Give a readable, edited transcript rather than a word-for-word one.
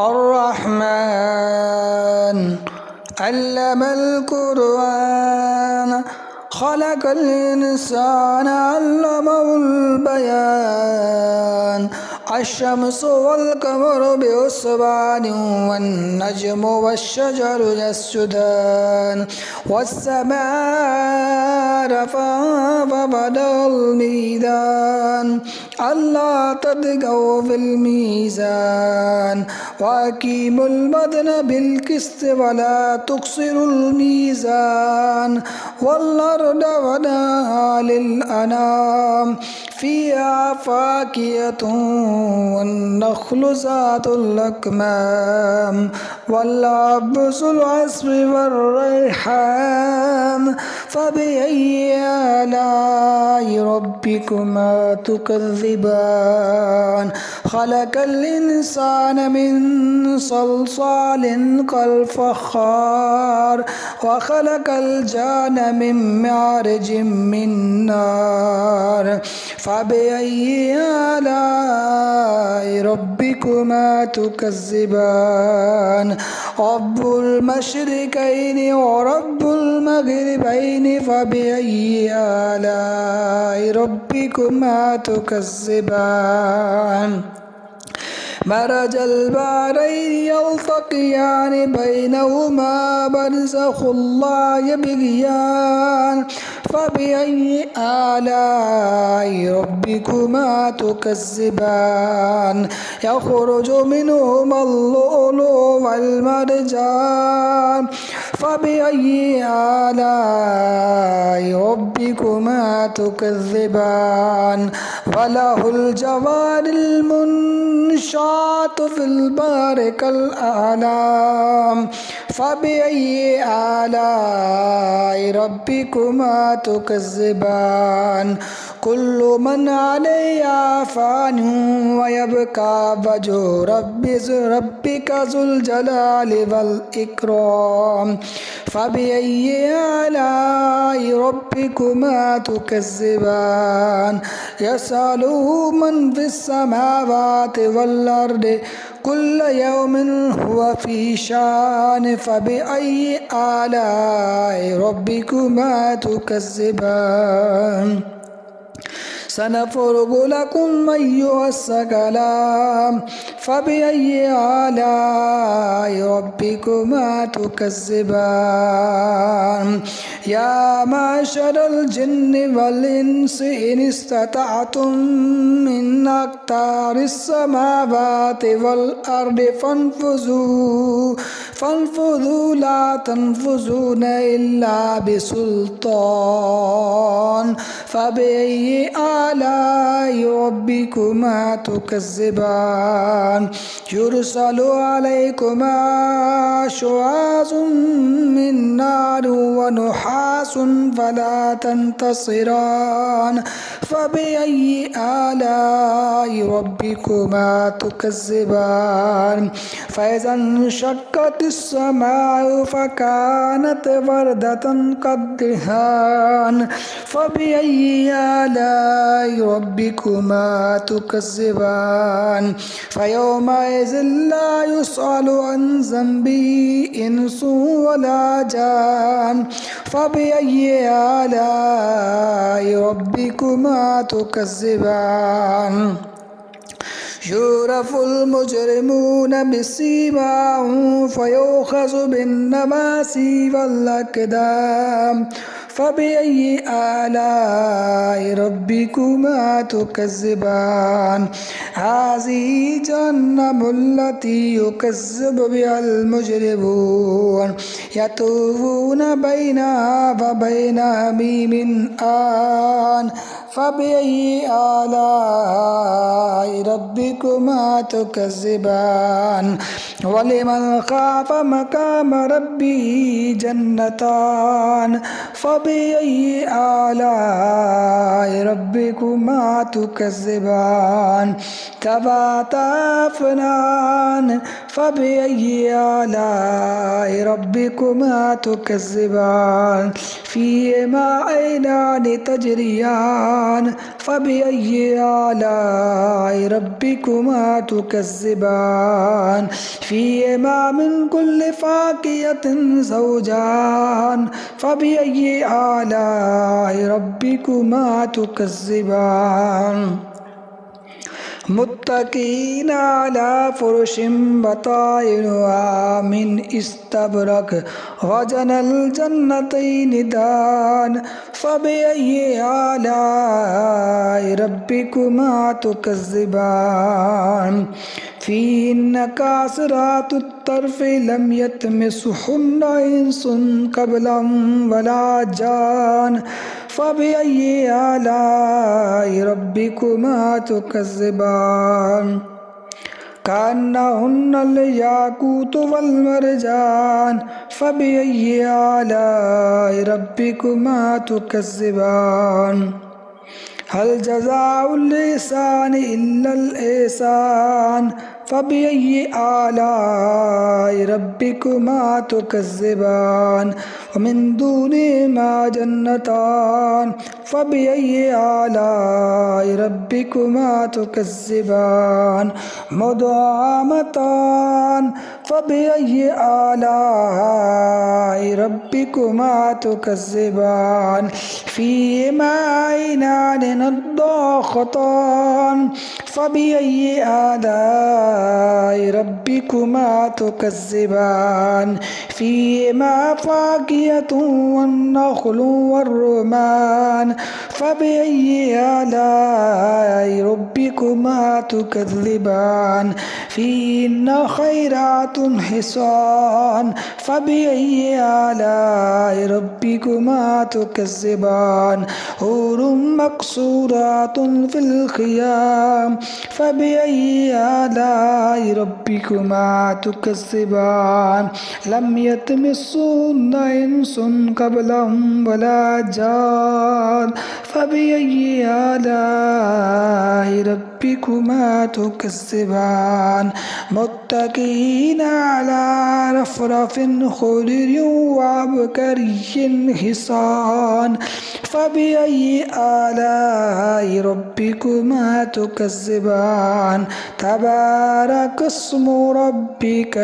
الرحمن علم القرآن خلق الإنسان علمه البيان الشمس والقمر بحسبان والنجم والشجر يسجدان والسماء رفعها فوضع الميزان ألا تطغوا في الميزان وأقيموا الوزن بالقسط ولا تخسروا الميزان والأرض وضعها للأنام فيها فاكهة والنخل ذات الأكمام والحب ذو العصف والريحان فبأي آلاء ربكما تكذبان خلق الإنسان من صلصال كالفخار وخلق الجان من معرج من نار فبأي آلاء ربكما تكذبان رب المشرقين ورب المغربين فبأي آلاء ربكما تكذبان مرج البحرين يلتقيان بينهما برزخ لا يبغيان فبأي آلاء ربكما تكذبان يخرج منهما اللؤلؤ والمرجان فبأي آلاء ربكما تكذبان وله الجوار المنشآت في البحر كالأعلام فبأي آلاء ربكما تكذبان كل من عليها فان ويبقى وجه ربك ذو الجلال والإكرام فبأي آلاء ربكما تكذبان يسأله من في السماوات والأرض كل يوم هو في شان فبأي آلاء ربكما تكذبان سنفرغ لكم أيها الثقلان فبأي آلاء ربكما تكذبان يا معشر الجن والإنس إن استطعتم من أقطار السماوات والأرض فانفذوا لا تنفذون إلا بسلطان فبأي آلاء ربكما تكذبان يرسل عليكما شواظ من نار ونحاس فلا تنتصران فبأي آلاء ربكما تكذبان فإذا انشقت السماء فكانت وردة كالدهان فبأي آلاء ربكما تكذبان فيومئذ لا يسأل عن ذنبه إنس ولا جان فبأي آلاء ربكما تكذبان يعرف المجرمون بسيماهم فيؤخذ بالنواسي والأقدام فبأي آلاء ربكما تكذبان هذه جهنم التي يكذب بها المجرمون يطوفون بينها وبين حميم آن فبأي آلاء ربكما تكذبان ولمن خاف مقام ربه جنتان فبأي آلاء ربكما تكذبان ذواتا أفنان فبأي آلاء ربكما تكذبان فيهما عينان تجريان فبأي آلاء ربكما تكذبان فيهما من كل فاكهة زوجان فبأي آلاء ربكما تكذبان متكئين على فرش بطائنها من استبرق وجنى الجنتين دان فبأي آلاء ربكما تكذبان فيهن قاصرات الطرف لم يطمثهن إنس قبلهم ولا جان فبأي آلاء ربكما تكذبان كأنهن الياقوت والمرجان فبأي آلاء ربكما تكذبان هل جزاء الإحسان إلا الإحسان فبأي آلاء ربكما تكذبان ومن دونهما جنتان فبأي آلاء ربكما تكذبان مدهامتان فبأي آلاء ربكما تكذبان فيهما عينان نضاختان فبأي آلاء ربكما تكذبان فيهما فاكهة والنخل والرمان فبأي آلاء ربكما تكذبان فيهن خيرات حصان فبأي آلاء ربكما تكذبان حور مقصورات في الخيام فبأي آلاء ربكما تكذبان لم يطمثهن إنس قبلهم ولا جان فبأي آلاء ربكما تكذبان متكئين على رفرف خضر وعبقري حصان فبأي آلاء ربكما تكذبان تبارك اسم ربك